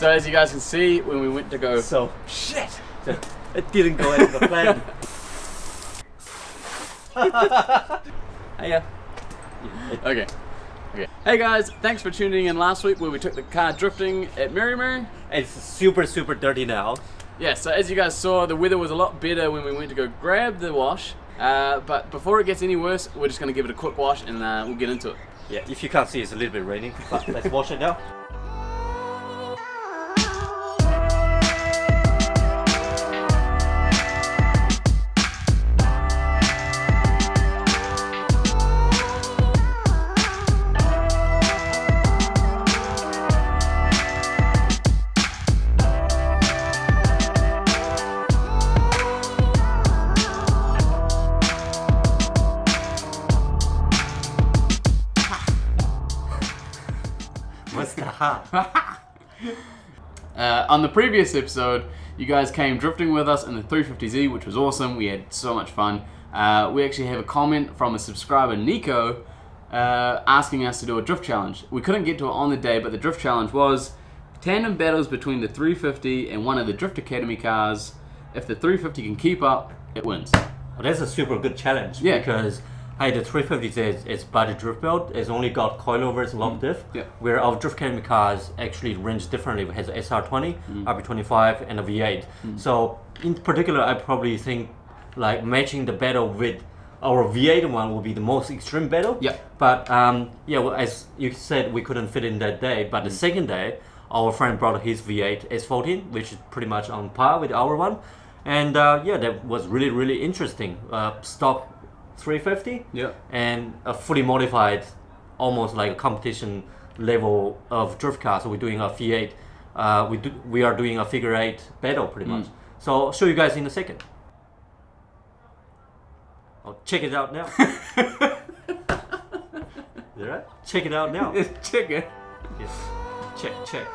So as you guys can see, when we went to go... So, shit! it didn't go as the plan. Hiya. Okay. Hey guys, thanks for tuning in last week where we took the car drifting at Mary. It's super dirty now. Yeah, so as you guys saw, the weather was a lot better when we went to go grab the wash. But before it gets any worse, we're just going to give it a quick wash and we'll get into it. Yeah, if you can't see, it's a little bit raining, but let's wash it now. On the previous episode, you guys came drifting with us in the 350Z, which was awesome. We had so much fun. We actually have a comment from a subscriber, Nico, asking us to do a drift challenge. We couldn't get to it on the day, but the drift challenge was tandem battles between the 350 and one of the Drift Academy cars. If the 350 can keep up, it wins. Well, that's a super good challenge, because hey, the 350 is budget drift build. It's only got coilovers and long diff, where our Drift Academy cars actually range differently. It has an SR20, RB25, and a V8. So in particular, I probably think like matching the battle with our V8 one will be the most extreme battle. But well, as you said, we couldn't fit in that day. But the second day, our friend brought his V8 S14, which is pretty much on par with our one. And that was really interesting. Stock 350 and a fully modified, almost like a competition level of drift car. So we're doing a V8. We are doing a figure 8 battle pretty much. So I'll show you guys in a second. I'll check it out now. Is that right? Check it out now. Check it. Yes. Check.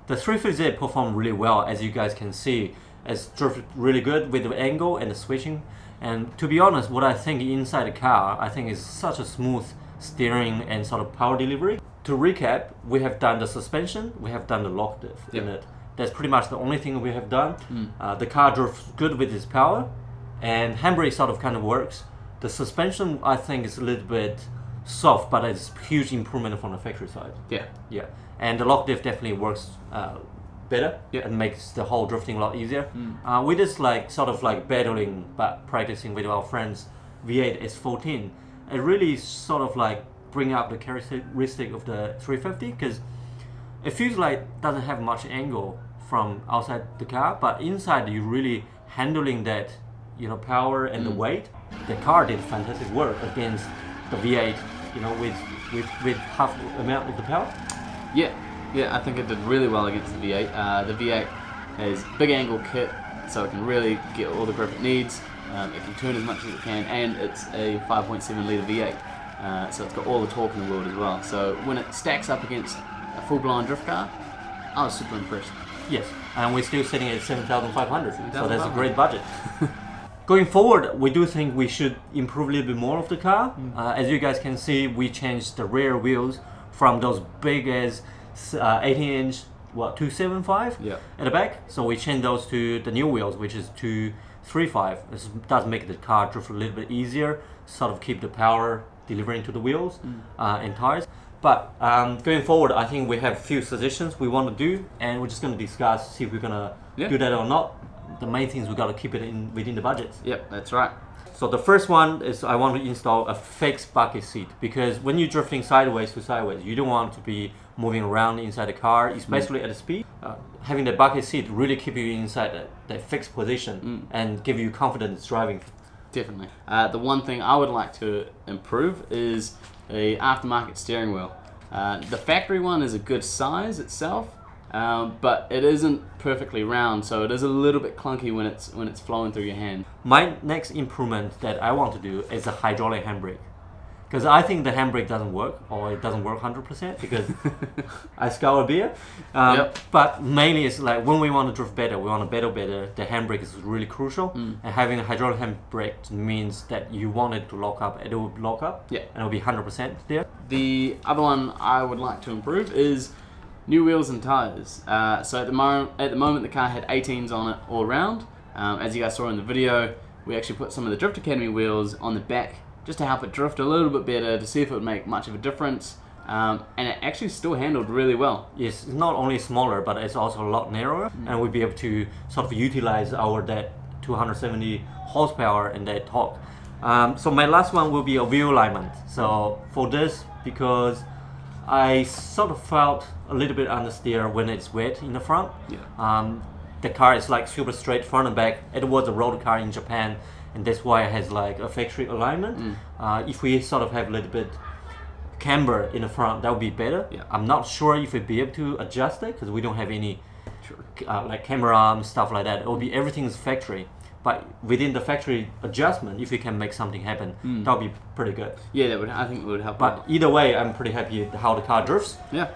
The 350Z performed really well, as you guys can see. It's drifted really good with the angle and the switching. And to be honest, what I think inside the car, I think is such a smooth steering and sort of power delivery. To recap, we have done the suspension, we have done the lock diff in it. That's pretty much the only thing we have done. The car drove good with its power, and handbrake sort of kind of works. The suspension, I think, is a little bit soft, but it's a huge improvement from the factory side. Yeah. And the lock diff definitely works better and makes the whole drifting a lot easier. We just sort of battling but practicing with our friends V8 S14. It really sort of bring up the characteristic of the 350, because it feels like it doesn't have much angle from outside the car, but inside you really handling that power and the weight. The car did fantastic work against the V8, with half the amount of the power. Yeah, I think it did really well against the V8. The V8 has big angle kit, so it can really get all the grip it needs. It can turn as much as it can, and it's a 5.7 litre V8, so it's got all the torque in the world as well. So when it stacks up against a full-blown drift car, I was super impressed. Yes, and we're still sitting at 7,500, so that's a great budget. Going forward, we do think we should improve a little bit more of the car. As you guys can see, we changed the rear wheels from those big as 18-inch 275 at the back. So we changed those to the new wheels, which is 235. This does make the car drift a little bit easier, sort of keep the power delivering to the wheels and tires. But going forward, I think we have a few suggestions we want to do, and we're just going to discuss, see if we're going to do that or not. The main thing is we got to keep it within the budget. Yep, that's right. So the first one is I want to install a fixed bucket seat, because when you're drifting sideways to sideways, you don't want to be moving around inside the car, especially at the speed. Having the bucket seat really keep you inside that fixed position and give you confidence driving. definitely. The one thing I would like to improve is the aftermarket steering wheel. The factory one is a good size itself, but it isn't perfectly round, so it is a little bit clunky when it's flowing through your hand. My next improvement that I want to do is a hydraulic handbrake. Because I think the handbrake doesn't work, or it doesn't work 100% because I scour beer. Yep. But mainly it's like when we want to drift better, we want to pedal better, the handbrake is really crucial. And having a hydraulic handbrake means that you want it to lock up, it will lock up, Yeah. and it will be 100% there. The other one I would like to improve is new wheels and tires. So at the moment the car had 18s on it all around. As you guys saw in the video, we actually put some of the Drift Academy wheels on the back just to help it drift a little bit better, to see if it would make much of a difference. And it actually still handled really well. Yes, it's not only smaller, but it's also a lot narrower, and we'll be able to sort of utilize that 270 horsepower and that torque. So my last one will be a wheel alignment. So for this, because I sort of felt a little bit understeer when it's wet in the front. Yeah. The car is like super straight front and back. It was a road car in Japan, and that's why it has like a factory alignment. If we sort of have a little bit camber in the front, that would be better. Yeah. I'm not sure if we'd be able to adjust it because we don't have any like camera arms, stuff like that. It will be everything's factory. But within the factory adjustment, if we can make something happen, that would be pretty good. Yeah, I think it would help. But either way, I'm pretty happy with how the car drifts. Yeah.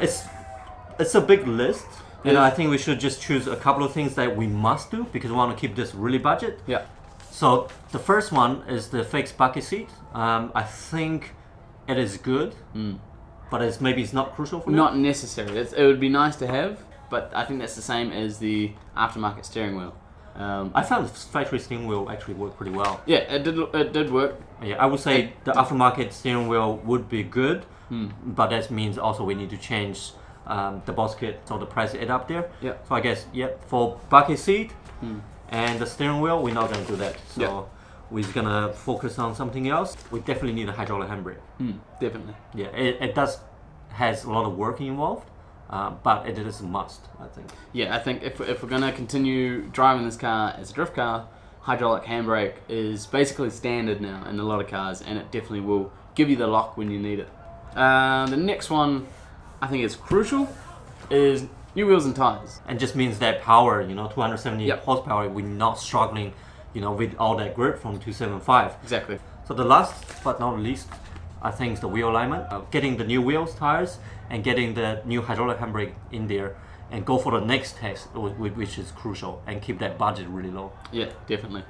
It's a big list. And Yeah. I think we should just choose a couple of things that we must do because we want to keep this really budget. Yeah. So the first one is the fixed bucket seat. I think it is good, but maybe it's not crucial for me. Not necessary. It would be nice to have, but I think that's the same as the aftermarket steering wheel. I found the factory steering wheel actually worked pretty well. Yeah, it did work. Yeah, I would say the aftermarket steering wheel would be good, but that means also we need to change the boss kit, so the price it up there. Yeah. So I guess for bucket seat and the steering wheel, we're not gonna do that. So Yeah. we're just gonna focus on something else. We definitely need a hydraulic handbrake. Definitely. Yeah, it has a lot of work involved, but it is a must, I think. Yeah, I think if we're gonna continue driving this car as a drift car, hydraulic handbrake is basically standard now in a lot of cars, and it definitely will give you the lock when you need it. The next one I think is crucial is new wheels and tires. And just means that power, 270 Yep. horsepower, we're not struggling, with all that grip from 275. Exactly. So the last but not least, I think is the wheel alignment. Getting the new wheels, tires, and getting the new hydraulic handbrake in there, and go for the next test, which is crucial, and keep that budget really low. Yeah, definitely.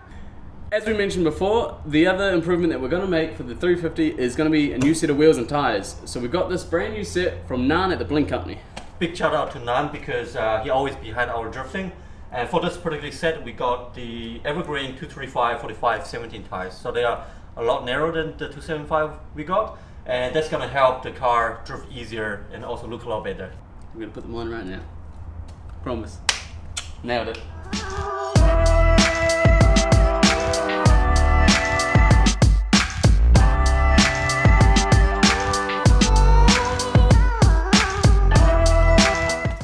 As we mentioned before, the other improvement that we're going to make for the 350 is going to be a new set of wheels and tires. So we've got this brand new set from Nan at the Blink Company. Big shout out to Nan because he always behind our drifting. And for this particular set, we got the Evergreen 235, 45, 17 tires. So they are a lot narrower than the 275 we got. And that's going to help the car drift easier and also look a lot better. We're going to put them on right now. Promise. Nailed it.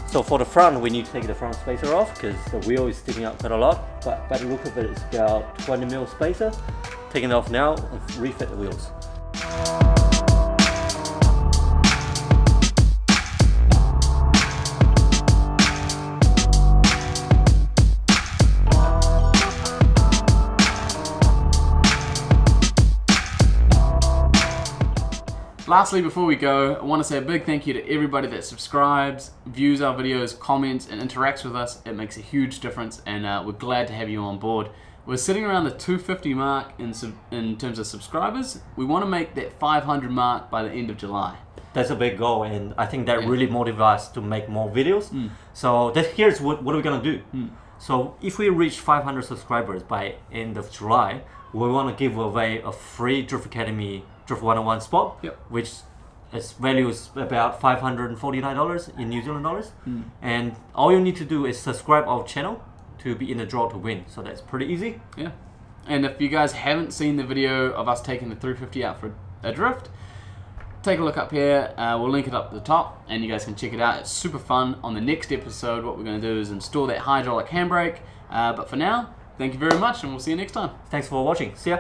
So for the front, we need to take the front spacer off because the wheel is sticking out quite a lot. But by the look of it, it's about 20 mil spacer. Taking it off now and refit the wheels. Lastly, before we go, I want to say a big thank you to everybody that subscribes, views our videos, comments, and interacts with us. It makes a huge difference, and we're glad to have you on board. We're sitting around the 250 mark in terms of subscribers. We want to make that 500 mark by the end of July. That's a big goal, and I think that really motivates us to make more videos. So here's what we're gonna do. So if we reach 500 subscribers by end of July, we want to give away a free Drift Academy Drift 101 spot, which its value is about $549 in New Zealand dollars. And all you need to do is subscribe our channel to be in the draw to win. So that's pretty easy. Yeah. And if you guys haven't seen the video of us taking the 350 out for a drift, take a look up here. We'll link it up at the top, and you guys can check it out. It's super fun. On the next episode, what we're going to do is install that hydraulic handbrake. But for now, thank you very much, and we'll see you next time. Thanks for watching. See ya.